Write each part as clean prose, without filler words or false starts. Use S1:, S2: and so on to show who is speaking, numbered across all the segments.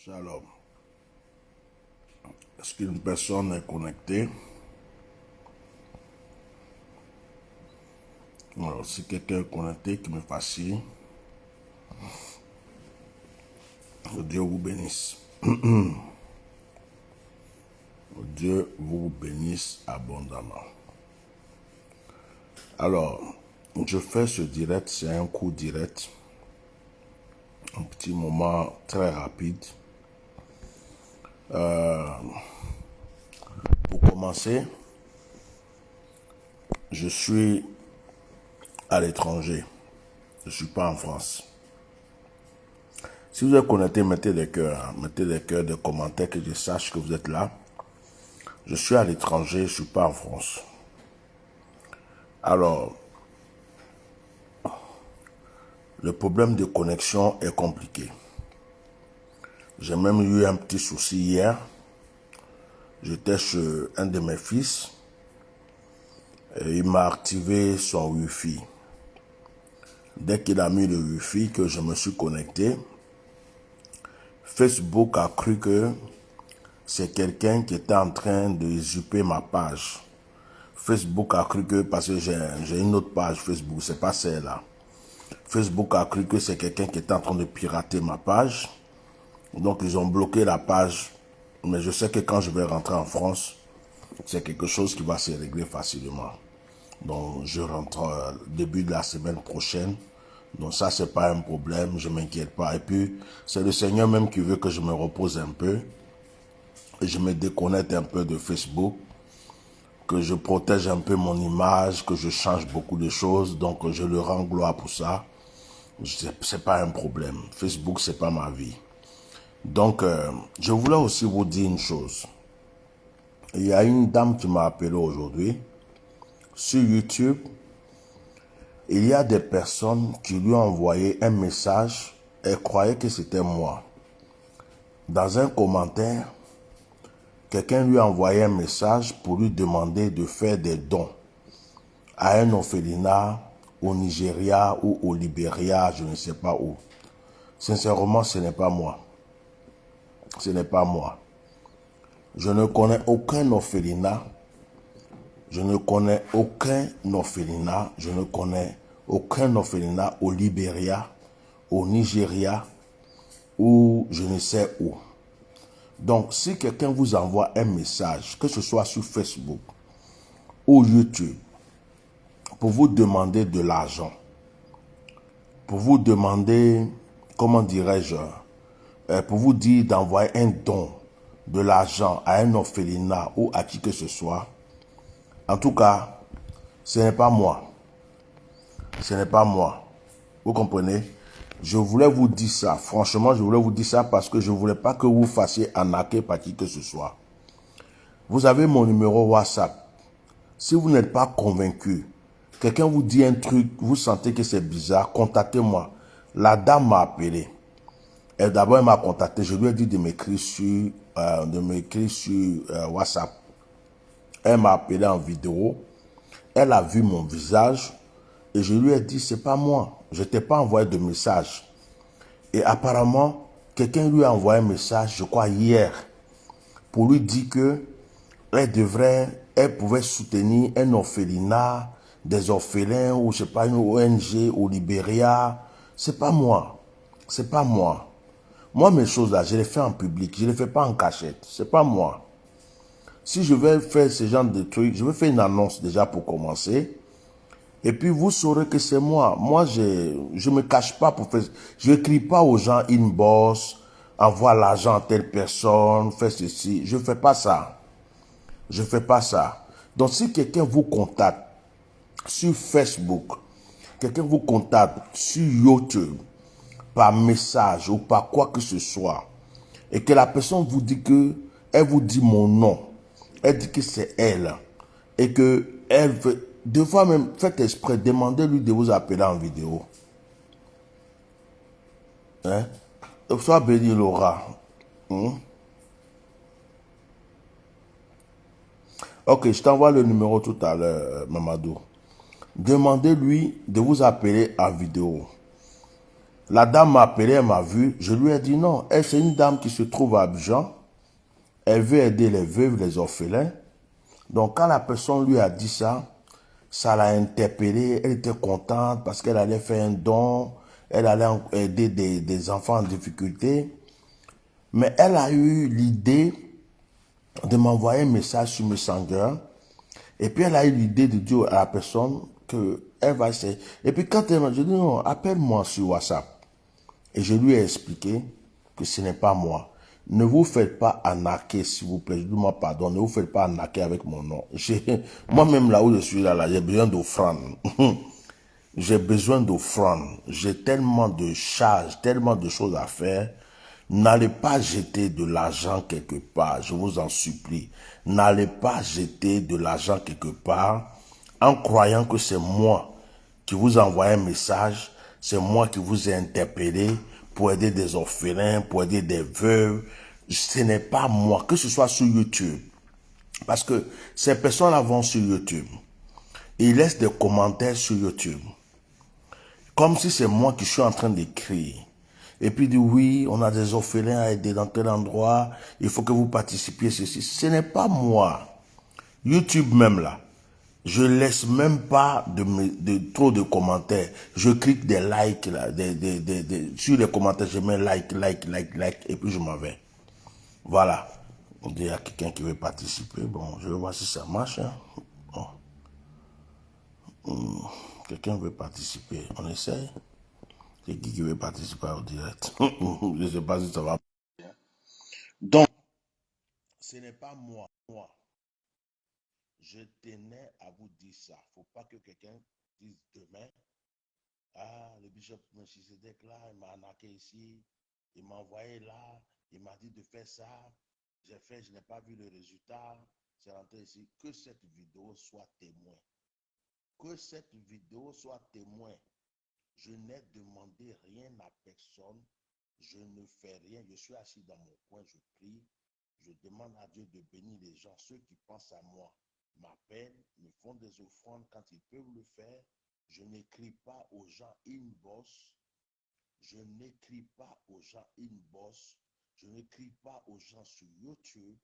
S1: Shalom. Est-ce qu'une personne est connectée? Alors, si quelqu'un est connecté, qui me fasse signe. Que Dieu vous bénisse. Que Dieu vous bénisse abondamment. Alors, je fais ce direct, c'est un coup direct. Un petit moment très rapide. Pour commencer, je suis à l'étranger. Je ne suis pas en France. Si vous êtes connecté, mettez des cœurs. Mettez des cœurs, des commentaires, que je sache que vous êtes là. Je suis à l'étranger, je ne suis pas en France. Alors, le problème de connexion est compliqué. J'ai même eu un petit souci hier. J'étais chez un de mes fils. Et il m'a activé son Wi-Fi. Dès qu'il a mis le Wi-Fi, que je me suis connecté, Facebook a cru que c'est quelqu'un qui était en train de usurper ma page. Facebook a cru que, parce que j'ai une autre page Facebook, c'est pas celle-là. Facebook a cru que c'est quelqu'un qui était en train de pirater ma page. Donc ils ont bloqué la page. Mais je sais que quand je vais rentrer en France, c'est quelque chose qui va se régler facilement. Donc je rentre début de la semaine prochaine. Donc ça, c'est pas un problème, je m'inquiète pas. Et puis, c'est le Seigneur même qui veut que je me repose un peu. Et je me déconnecte un peu de Facebook. Que je protège un peu mon image, que je change beaucoup de choses. Donc je le rends gloire pour ça. C'est pas un problème. Facebook, c'est pas ma vie. Donc, je voulais aussi vous dire une chose. Il y a une dame qui m'a appelé aujourd'hui. Sur YouTube, il y a des personnes qui lui ont envoyé un message. Elle croyait que c'était moi. Dans un commentaire, quelqu'un lui a envoyé un message pour lui demander de faire des dons à un orphelinat au Nigeria ou au Libéria, je ne sais pas où. Sincèrement, ce n'est pas moi. Ce n'est pas moi. Je ne connais aucun orphelinat. Je ne connais aucun orphelinat. Je ne connais aucun orphelinat au Libéria, au Nigeria ou je ne sais où. Donc, si quelqu'un vous envoie un message, que ce soit sur Facebook ou YouTube, pour vous demander de l'argent, pour vous demander, comment dirais-je, pour vous dire d'envoyer un don, de l'argent à un orphelinat ou à qui que ce soit, en tout cas, ce n'est pas moi. Ce n'est pas moi. Vous comprenez? Je voulais vous dire ça. Franchement, je voulais vous dire ça parce que je ne voulais pas que vous fassiez arnaquer par qui que ce soit. Vous avez mon numéro WhatsApp. Si vous n'êtes pas convaincu, quelqu'un vous dit un truc, vous sentez que c'est bizarre, contactez-moi. La dame m'a appelé. Et d'abord, elle m'a contacté. Je lui ai dit de m'écrire sur, WhatsApp. Elle m'a appelé en vidéo. Elle a vu mon visage. Et je lui ai dit, c'est pas moi. Je t'ai pas envoyé de message. Et apparemment, quelqu'un lui a envoyé un message, je crois hier, pour lui dire que elle pouvait soutenir un orphelinat, des orphelins, ou je sais pas, une ONG au Libéria. C'est pas moi. C'est pas moi. Moi, mes choses là, je les fais en public. Je les fais pas en cachette. C'est pas moi. Si je vais faire ce genre de trucs, je vais faire une annonce déjà pour commencer. Et puis, vous saurez que c'est moi. Moi, je me cache pas pour faire... Je n'écris pas aux gens inbox, envoie l'argent à telle personne, fais ceci. Je ne fais pas ça. Je ne fais pas ça. Donc, si quelqu'un vous contacte sur Facebook, quelqu'un vous contacte sur YouTube, par message ou par quoi que ce soit, et que la personne vous dit que, elle vous dit mon nom, elle dit que c'est elle, et que elle veut, deux fois même, faites exprès, demandez-lui de vous appeler en vidéo. Hein? Sois béni, Laura. Ok, je t'envoie le numéro tout à l'heure, Mamadou. Demandez-lui de vous appeler en vidéo. La dame m'a appelé, elle m'a vu. Je lui ai dit non. Elle, c'est une dame qui se trouve à Abidjan. Elle veut aider les veuves, les orphelins. Donc, quand la personne lui a dit ça, ça l'a interpellée. Elle était contente parce qu'elle allait faire un don. Elle allait aider des enfants en difficulté. Mais elle a eu l'idée de m'envoyer un message sur Messenger. Et puis, elle a eu l'idée de dire à la personne qu'elle va essayer. Et puis, quand elle m'a dit, non, appelle-moi sur WhatsApp. Et je lui ai expliqué que ce n'est pas moi. Ne vous faites pas arnaquer, s'il vous plaît. Je vous demande pardon. Ne vous faites pas arnaquer avec mon nom. Moi-même, là où je suis là, j'ai besoin d'offrandes. J'ai besoin d'offrandes. J'ai tellement de charges, tellement de choses à faire. N'allez pas jeter de l'argent quelque part. Je vous en supplie. N'allez pas jeter de l'argent quelque part en croyant que c'est moi qui vous envoie un message. C'est moi qui vous ai interpellé pour aider des orphelins, pour aider des veuves. Ce n'est pas moi, que ce soit sur YouTube. Parce que ces personnes-là vont sur YouTube. Ils laissent des commentaires sur YouTube. Comme si c'est moi qui suis en train d'écrire. Et puis dit oui, on a des orphelins à aider dans tel endroit, il faut que vous participiez ceci. Ce n'est pas moi. YouTube même là, je laisse même pas trop de commentaires. Je clique des likes là, sur les commentaires, je mets like, et puis je m'en vais. Voilà. On dit à quelqu'un qui veut participer. Bon, je vais voir si ça marche. Hein. Bon. Quelqu'un veut participer. On essaye. C'est qui veut participer au direct? Je ne sais pas si ça va. Donc, ce n'est pas moi. Je tenais à vous dire ça. Il ne faut pas que quelqu'un dise demain, ah, le bishop Melchisedec là, il m'a arnaqué ici, il m'a envoyé là, il m'a dit de faire ça. J'ai fait, je n'ai pas vu le résultat. C'est rentré ici. Que cette vidéo soit témoin. Que cette vidéo soit témoin. Je n'ai demandé rien à personne. Je ne fais rien. Je suis assis dans mon coin, je prie. Je demande à Dieu de bénir les gens. Ceux qui pensent à moi m'appellent, me font des offrandes quand ils peuvent le faire. Je n'écris pas aux gens inbox. Je n'écris pas aux gens inbox. Je n'écris pas aux gens sur YouTube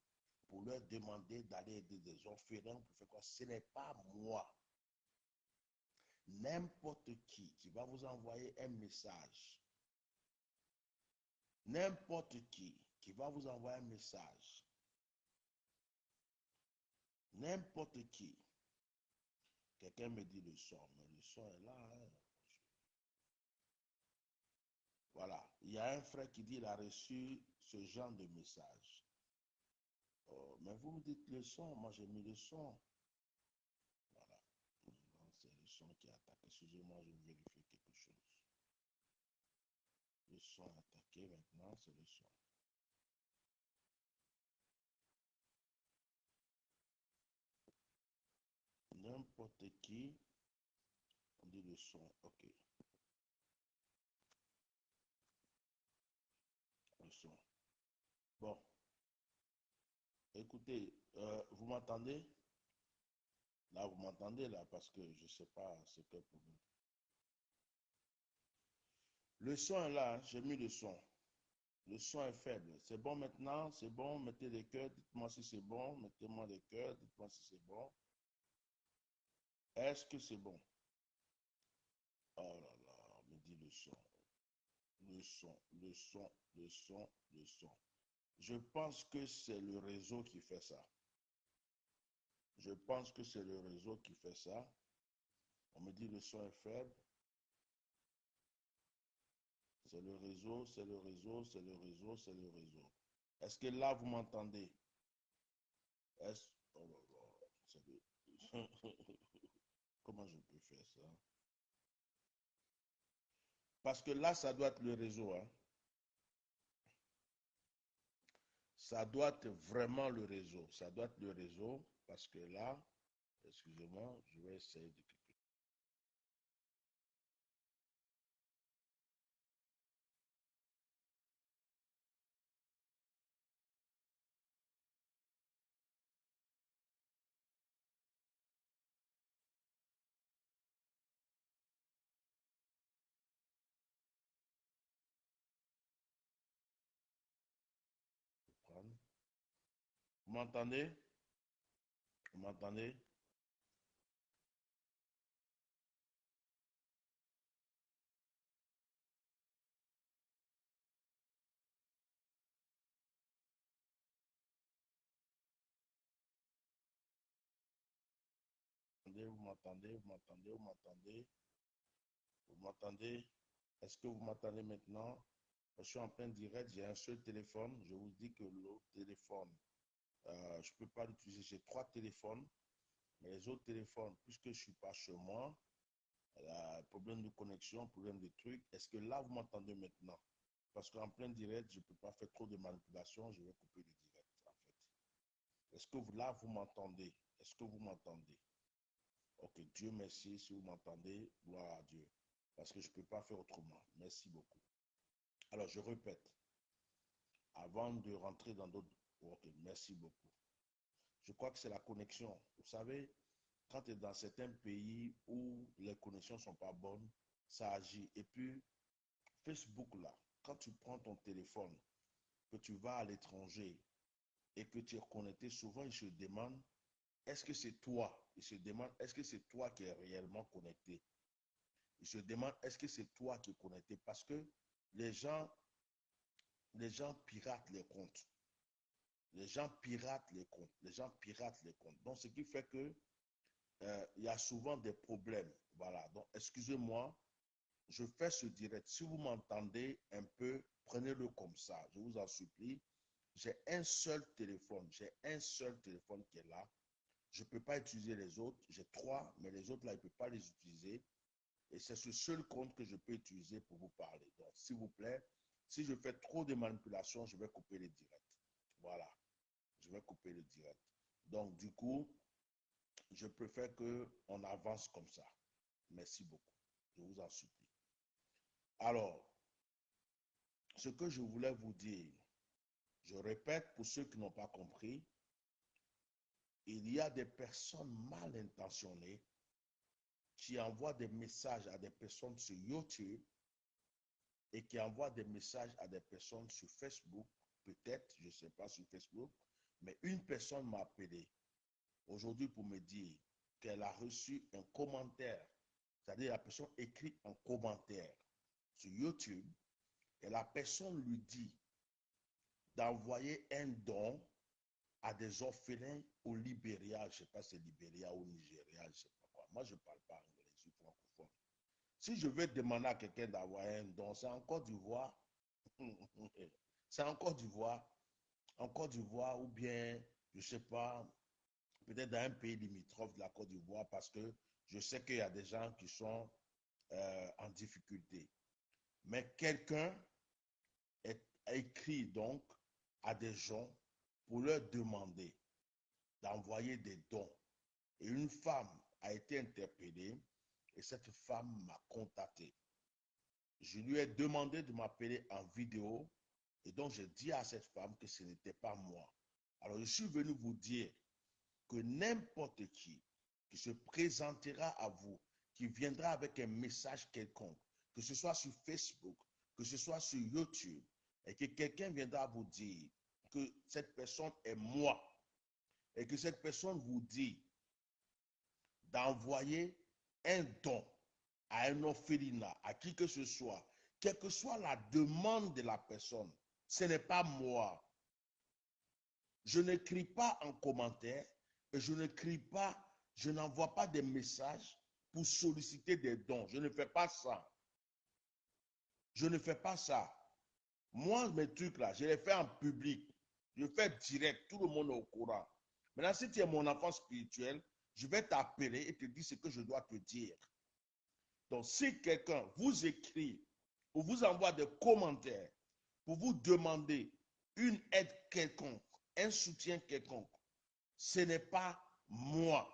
S1: pour leur demander d'aller aider des orphelins pour faire quoi. Ce n'est pas moi. N'importe qui va vous envoyer un message, n'importe qui va vous envoyer un message, n'importe qui, quelqu'un me dit le son, mais le son est là. Hein. Voilà, il y a un frère qui dit qu'il a reçu ce genre de message. Oh, mais vous me dites le son, moi j'ai mis le son. Voilà, c'est le son qui attaque. Excusez-moi, je vais vérifier quelque chose. Le son est attaqué maintenant, c'est le son. N'importe qui, on dit le son, ok. Le son. Bon, écoutez, vous m'entendez? Là, vous m'entendez là, parce que je ne sais pas ce que pour vous. Le son est là, hein, j'ai mis le son. Le son est faible. C'est bon maintenant? C'est bon? Mettez les cœurs, dites-moi si c'est bon. Mettez-moi les cœurs, dites-moi si c'est bon. Est-ce que c'est bon? Oh là là, me dit le son. Le son, le son, le son, le son. Je pense que c'est le réseau qui fait ça. Je pense que c'est le réseau qui fait ça. On me dit le son est faible. C'est le réseau, c'est le réseau, c'est le réseau, c'est le réseau. Est-ce que là, vous m'entendez? Est-ce... Oh là là, comment je peux faire ça? Parce que là, ça doit être le réseau. Hein. Ça doit être vraiment le réseau. Ça doit être le réseau. Parce que là, excusez-moi, je vais essayer de m'entendez? Vous m'entendez? Vous m'entendez? Vous m'entendez? Vous m'entendez? Vous m'entendez? Est-ce que vous m'entendez maintenant? Je suis en plein direct, j'ai un seul téléphone. Je vous dis que l'autre téléphone, je ne peux pas l'utiliser. J'ai 3 téléphones, mais les autres téléphones, puisque je ne suis pas chez moi, problème de connexion, problème de trucs. Est-ce que là, vous m'entendez maintenant? Parce qu'en plein direct, je ne peux pas faire trop de manipulation, je vais couper le direct, en fait. Est-ce que là, vous m'entendez? Est-ce que vous m'entendez? Ok, Dieu merci si vous m'entendez, gloire à Dieu. Parce que je ne peux pas faire autrement. Merci beaucoup. Alors, je répète, avant de rentrer dans d'autres... Ok, merci beaucoup. Je crois que c'est la connexion. Vous savez, quand tu es dans certains pays où les connexions ne sont pas bonnes, ça agit. Et puis, Facebook, là, quand tu prends ton téléphone, que tu vas à l'étranger et que tu es connecté, souvent, ils se demandent, est-ce que c'est toi? Ils se demandent, est-ce que c'est toi qui es réellement connecté? Ils se demandent, est-ce que c'est toi qui es connecté? Parce que les gens, les gens piratent les comptes. Les gens piratent les comptes. Les gens piratent les comptes. Donc, ce qui fait que il y a souvent des problèmes. Voilà. Donc, excusez-moi, je fais ce direct. Si vous m'entendez un peu, prenez-le comme ça. Je vous en supplie. J'ai un seul téléphone. J'ai un seul téléphone qui est là. Je ne peux pas utiliser les autres. J'ai 3, mais les autres, là, je ne peux pas les utiliser. Et c'est ce seul compte que je peux utiliser pour vous parler. Donc, s'il vous plaît, si je fais trop de manipulations, je vais couper les directs. Voilà. Je vais couper le direct. Donc, du coup, je préfère qu'on avance comme ça. Merci beaucoup. Je vous en supplie. Alors, ce que je voulais vous dire, je répète pour ceux qui n'ont pas compris, il y a des personnes mal intentionnées qui envoient des messages à des personnes sur YouTube et qui envoient des messages à des personnes sur Facebook, peut-être, je ne sais pas sur Facebook, mais une personne m'a appelé aujourd'hui pour me dire qu'elle a reçu un commentaire, c'est-à-dire la personne écrit un commentaire sur YouTube et la personne lui dit d'envoyer un don à des orphelins au Libéria, je ne sais pas si c'est Libéria ou Nigeria, je ne sais pas quoi. Moi, je ne parle pas anglais, je suis francophone. Si je veux demander à quelqu'un d'envoyer un don, c'est en Côte d'Ivoire, c'est en Côte d'Ivoire ou bien, je ne sais pas, peut-être dans un pays limitrophe de la Côte d'Ivoire, parce que je sais qu'il y a des gens qui sont en difficulté. Mais quelqu'un a écrit donc à des gens pour leur demander d'envoyer des dons. Et une femme a été interpellée et cette femme m'a contacté. Je lui ai demandé de m'appeler en vidéo et donc j'ai dit à cette femme que ce n'était pas moi. Alors je suis venu vous dire que n'importe qui se présentera à vous, qui viendra avec un message quelconque, que ce soit sur Facebook, que ce soit sur YouTube, et que quelqu'un viendra vous dire que cette personne est moi, et que cette personne vous dit d'envoyer un don à un orphelinat, à qui que ce soit, quelle que soit la demande de la personne, ce n'est pas moi. Je n'écris pas en commentaire et je n'écris pas, je n'envoie pas des messages pour solliciter des dons. Je ne fais pas ça. Je ne fais pas ça. Moi, mes trucs là, je les fais en public. Je fais direct. Tout le monde est au courant. Maintenant, si tu es mon enfant spirituel, je vais t'appeler et te dire ce que je dois te dire. Donc, si quelqu'un vous écrit ou vous envoie des commentaires pour vous demander une aide quelconque, un soutien quelconque, ce n'est pas moi.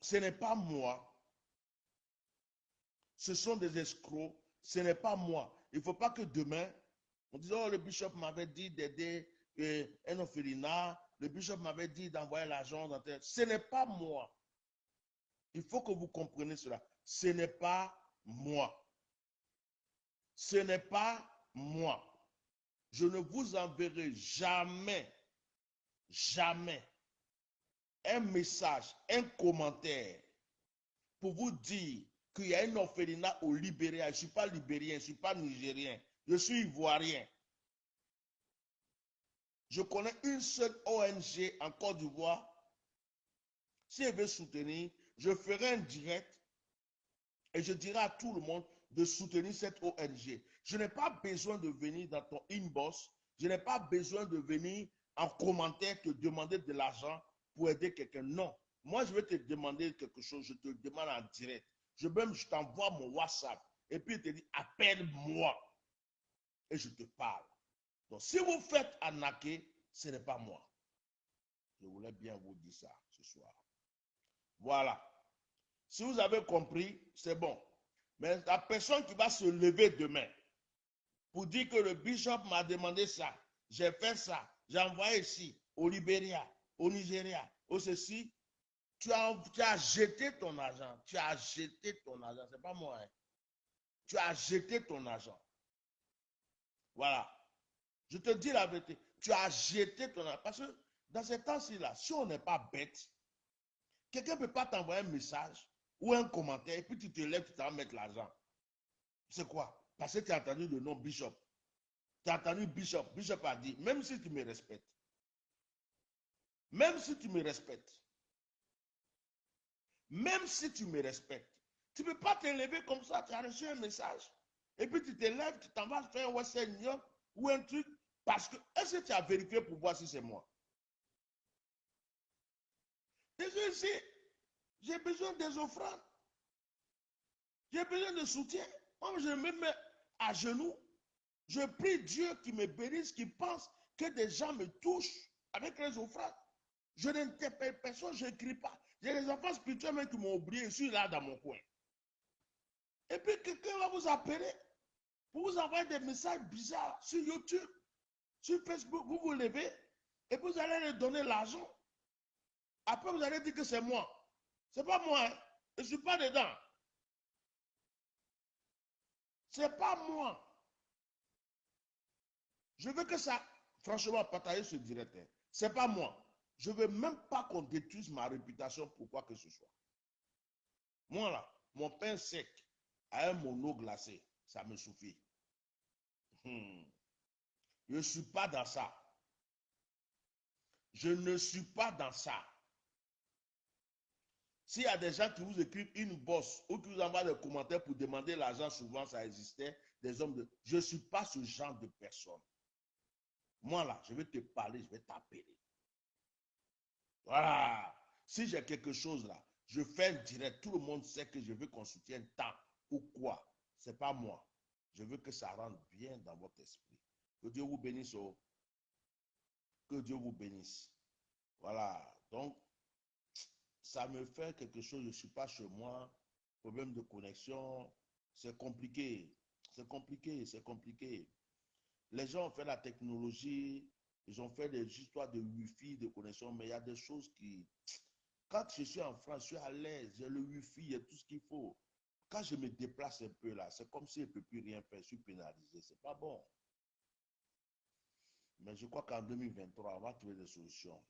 S1: Ce n'est pas moi. Ce sont des escrocs. Ce n'est pas moi. Il ne faut pas que demain, on dise, oh, le bishop m'avait dit d'aider un orphelinat. Le bishop m'avait dit d'envoyer l'argent dans tel. Ce n'est pas moi. Il faut que vous compreniez cela. Ce n'est pas moi. Ce n'est pas moi. Je ne vous enverrai jamais, jamais un message, un commentaire pour vous dire qu'il y a un orphelinat au Libéria. Je ne suis pas libérien, je ne suis pas nigérien, je suis ivoirien. Je connais une seule ONG en Côte d'Ivoire. Si elle veut soutenir, je ferai un direct et je dirai à tout le monde de soutenir cette ONG. Je n'ai pas besoin de venir dans ton inbox. Je n'ai pas besoin de venir en commentaire te demander de l'argent pour aider quelqu'un. Non. Moi, je vais te demander quelque chose. Je te demande en direct. Je t'envoie mon WhatsApp. Et puis, je te dis, appelle-moi. Et je te parle. Donc, si vous faites arnaquer, ce n'est pas moi. Je voulais bien vous dire ça ce soir. Voilà. Si vous avez compris, c'est bon. Mais la personne qui va se lever demain pour dire que le bishop m'a demandé ça, j'ai fait ça, j'ai envoyé ici, au Libéria, au Nigeria, au ceci, tu as jeté ton argent. Tu as jeté ton argent. C'est pas moi. Hein. Tu as jeté ton argent. Voilà. Je te dis la vérité. Tu as jeté ton argent. Parce que dans ces temps-ci, là, si on n'est pas bête, quelqu'un ne peut pas t'envoyer un message ou un commentaire et puis tu te lèves, tu t'en vas mettre l'argent. C'est quoi? Parce que tu as entendu le nom Bishop. Tu as entendu Bishop. Bishop a dit, même si tu me respectes, même si tu me respectes, même si tu me respectes, tu ne peux pas te lever comme ça. Tu as reçu un message et puis tu te lèves, tu t'en vas faire un Western Union ou un truc parce que est-ce que tu as vérifié pour voir si c'est moi? J'ai besoin des offrandes. J'ai besoin de soutien. Moi, je me mets à genoux. Je prie Dieu qui me bénisse, qui pense que des gens me touchent avec les offrandes. Je n'interpelle personne, je n'écris pas. J'ai des enfants spirituels même qui m'ont oublié, je suis là dans mon coin. Et puis quelqu'un va vous appeler pour vous envoyer des messages bizarres sur YouTube, sur Facebook. Vous vous levez et vous allez leur donner l'argent. Après, vous allez dire que c'est moi. Ce n'est pas moi. Hein. Je ne suis pas dedans. Ce n'est pas moi. Je veux que ça, franchement, partager ce direct. Hein. Ce n'est pas moi. Je ne veux même pas qu'on détruise ma réputation pour quoi que ce soit. Moi, là, mon pain sec avec mon eau glacée, ça me suffit. Je ne suis pas dans ça. Je ne suis pas dans ça. S'il y a des gens qui vous écrivent une bosse ou qui vous envoient des commentaires pour demander l'argent, souvent ça existait, des hommes de... Je ne suis pas ce genre de personne. Moi là, je vais te parler, je vais t'appeler. Voilà. Si j'ai quelque chose là, je fais un direct. Tout le monde sait que je veux qu'on soutienne tant ou quoi. Ce n'est pas moi. Je veux que ça rentre bien dans votre esprit. Que Dieu vous bénisse. Oh. Que Dieu vous bénisse. Voilà. Donc, ça me fait quelque chose. Je ne suis pas chez moi. Problème de connexion. C'est compliqué. C'est compliqué. C'est compliqué. Les gens ont fait la technologie. Ils ont fait des histoires de Wi-Fi, de connexion. Mais il y a des choses qui... Quand je suis en France, je suis à l'aise, j'ai le Wi-Fi et tout ce qu'il faut. Quand je me déplace un peu là, c'est comme si je ne peux plus rien faire, je suis pénalisé. C'est pas bon. Mais je crois qu'en 2023, on va trouver des solutions.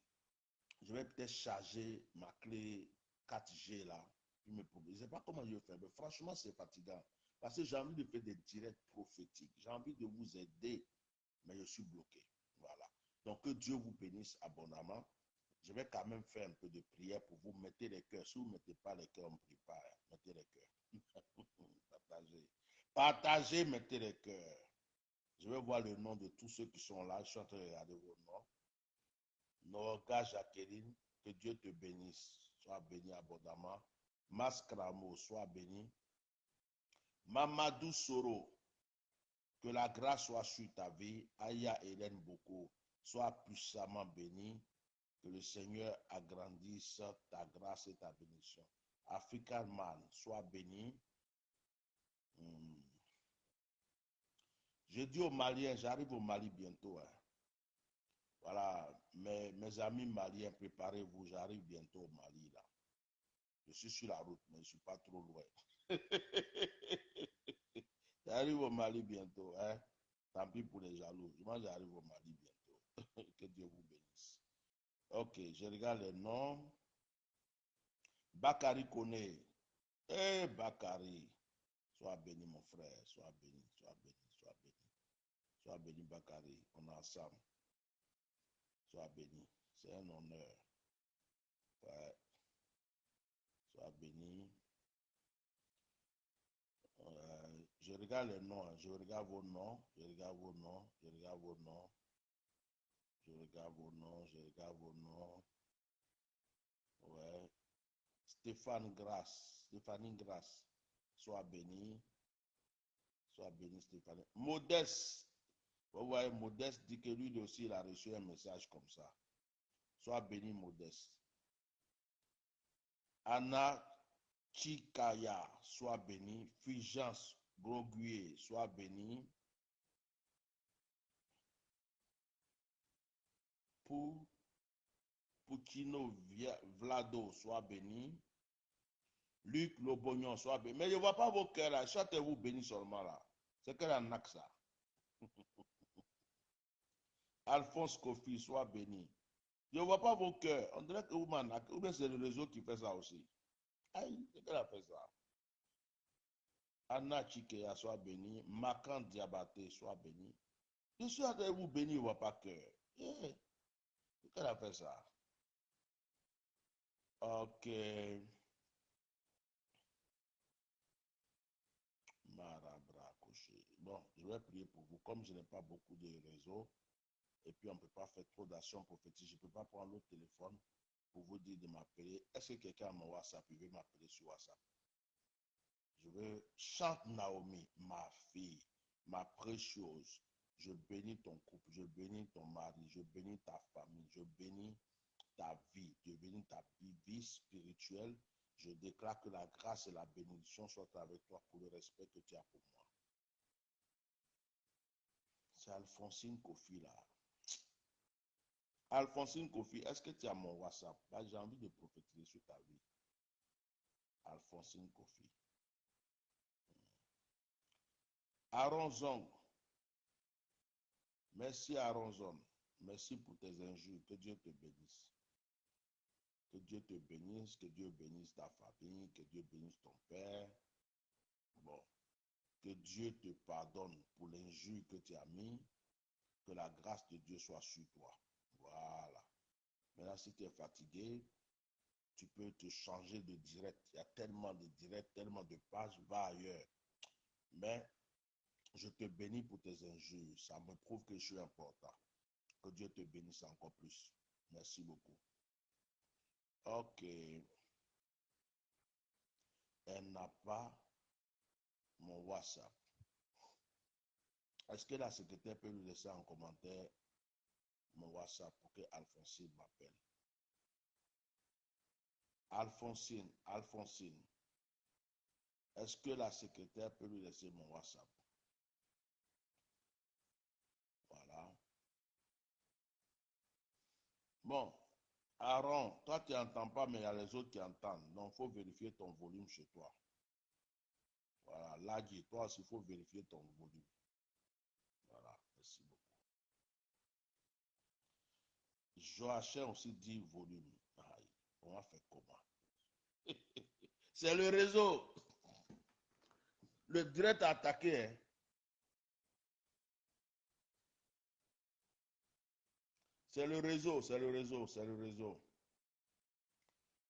S1: Je vais peut-être charger ma clé 4G là. Je ne sais pas comment je vais faire, mais franchement, c'est fatigant. Parce que j'ai envie de faire des directs prophétiques. J'ai envie de vous aider, mais je suis bloqué. Voilà. Donc, que Dieu vous bénisse abondamment. Je vais quand même faire un peu de prière pour vous mettre les cœurs. Si vous ne mettez pas les cœurs, on ne prie pas. Hein. Mettez les cœurs. Partagez. Partagez, mettez les cœurs. Je vais voir le nom de tous ceux qui sont là. Je suis en train de regarder vos noms. Norga Jacqueline, que Dieu te bénisse. Sois béni abondamment. Maskramo, sois béni. Mamadou Soro, que la grâce soit sur ta vie. Aya Hélène Boko, sois puissamment béni. Que le Seigneur agrandisse ta grâce et ta bénédiction. African Man, sois béni. Je dis aux Maliens, j'arrive au Mali bientôt. Hein. Voilà, mes amis maliens, préparez-vous, j'arrive bientôt au Mali. Là. Je suis sur la route, mais je ne suis pas trop loin. J'arrive au Mali bientôt. Hein. Tant pis pour les jaloux. Moi, j'arrive au Mali bientôt. Que Dieu vous bénisse. Ok, je regarde les noms. Bakari Kone. Eh, Bakari. Sois béni, mon frère. Sois béni, sois béni, sois béni. Sois béni, Bakari. On est ensemble. Sois béni. C'est un honneur. Ouais. Sois béni. Je regarde les noms. Je regarde vos noms. Je regarde vos noms. Je regarde vos noms. Je regarde vos noms. Je regarde vos noms. Ouais. Stéphane Grasse. Stéphanie Grasse. Sois béni. Sois béni, Stéphanie. Modeste. Vous voyez, Modeste dit que lui aussi, il a reçu un message comme ça. Sois béni, Modeste. Anna Chikaya, sois béni. Fulgence Groguier, sois béni. Puccino Vlado, sois béni. Luc Lobognon, sois béni. Mais je ne vois pas vos cœurs là. Chantez-vous béni seulement là. C'est quel en ça? Alphonse Kofi, sois béni. Je ne vois pas vos cœurs. On dirait que vous m'en ou bien c'est le réseau qui fait ça aussi. Aïe, c'est qu'elle a fait ça. Anna Chikeya, sois béni. Makan Diabaté, sois béni. Je suis en train de vous bénir, je ne vois pas cœur. Yeah. C'est qu'elle a fait ça. Ok. Marabra couché. Bon, je vais prier pour vous. Comme je n'ai pas beaucoup de réseaux, et puis on ne peut pas faire trop d'actions prophétiques, je ne peux pas prendre le téléphone pour vous dire de m'appeler. Est-ce que quelqu'un a mon WhatsApp? Il veut m'appeler sur WhatsApp. Je veux chante Naomi, ma fille, ma précieuse. Je bénis ton couple, je bénis ton mari, je bénis ta famille, je bénis ta vie, je bénis ta vie spirituelle. Je déclare que la grâce et la bénédiction soient avec toi pour le respect que tu as pour moi. C'est Alphonsine Kofi là. Alphonsine Kofi, est-ce que tu as mon WhatsApp? Là, j'ai envie de prophétiser sur ta vie. Alphonsine Kofi. Aaron Zong. Merci Aaron Zong. Merci pour tes injures. Que Dieu te bénisse. Que Dieu te bénisse. Que Dieu bénisse ta famille. Que Dieu bénisse ton père. Bon. Que Dieu te pardonne pour l'injure que tu as mis. Que la grâce de Dieu soit sur toi. Voilà. Maintenant, si tu es fatigué, tu peux te changer de direct. Il y a tellement de directs, tellement de pages, va ailleurs. Mais je te bénis pour tes injures. Ça me prouve que je suis important. Que Dieu te bénisse encore plus. Merci beaucoup. Ok. Elle n'a pas mon WhatsApp. Est-ce que la secrétaire peut lui laisser en commentaire mon WhatsApp pour que Alphonsine m'appelle? Alphonsine, Alphonsine. Est-ce que la secrétaire peut lui laisser mon WhatsApp? Voilà. Bon, Aaron, toi tu n'entends pas, mais il y a les autres qui entendent. Donc, il faut vérifier ton volume chez toi. Voilà, Lagui, toi aussi, il faut vérifier ton volume. Voilà, merci beaucoup. Joachim aussi dit volume. Aïe, on va faire comment? C'est le réseau. Le direct attaqué. Hein. C'est le réseau, c'est le réseau, c'est le réseau.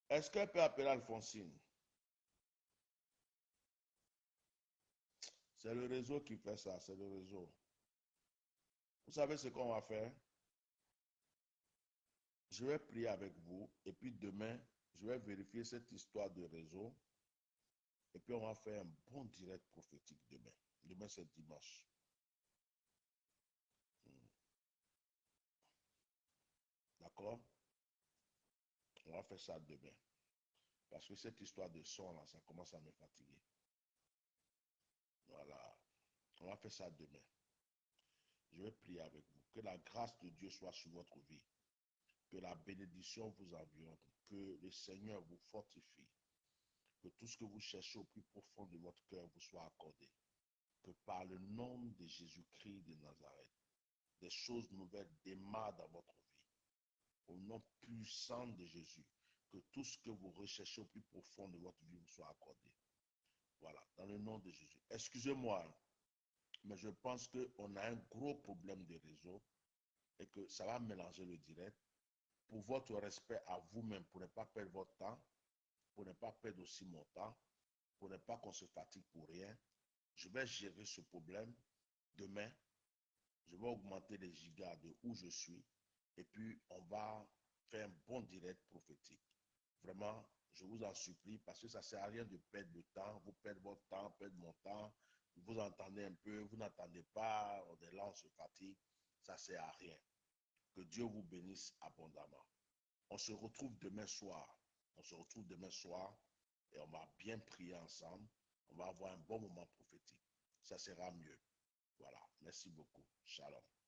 S1: Est-ce qu'elle peut appeler Alphonsine? C'est le réseau qui fait ça, c'est le réseau. Vous savez ce qu'on va faire? Je vais prier avec vous et puis demain, je vais vérifier cette histoire de réseau et puis on va faire un bon direct prophétique demain. Demain, c'est dimanche. D'accord? On va faire ça demain. Parce que cette histoire de son, là, ça commence à me fatiguer. Voilà. On va faire ça demain. Je vais prier avec vous. Que la grâce de Dieu soit sur votre vie. Que la bénédiction vous environne. Que le Seigneur vous fortifie. Que tout ce que vous cherchez au plus profond de votre cœur vous soit accordé. que par le nom de Jésus-Christ de Nazareth, des choses nouvelles démarrent dans votre vie. Au nom puissant de Jésus, que tout ce que vous recherchez au plus profond de votre vie vous soit accordé. Voilà, dans le nom de Jésus. Excusez-moi, mais je pense qu'on a un gros problème de réseau et que ça va mélanger le direct. Pour votre respect à vous-même, pour ne pas perdre votre temps, pour ne pas perdre aussi mon temps, pour ne pas qu'on se fatigue pour rien, je vais gérer ce problème demain. Je vais augmenter les gigas de où je suis et puis on va faire un bon direct prophétique. Vraiment, je vous en supplie parce que ça ne sert à rien de perdre le temps. Vous perdez votre temps, perdre mon temps. Vous entendez un peu, vous n'entendez pas, on est là, on se fatigue. Ça ne sert à rien. Que Dieu vous bénisse abondamment. On se retrouve demain soir. On se retrouve demain soir et on va bien prier ensemble. On va avoir un bon moment prophétique. Ça sera mieux. Voilà. Merci beaucoup. Shalom.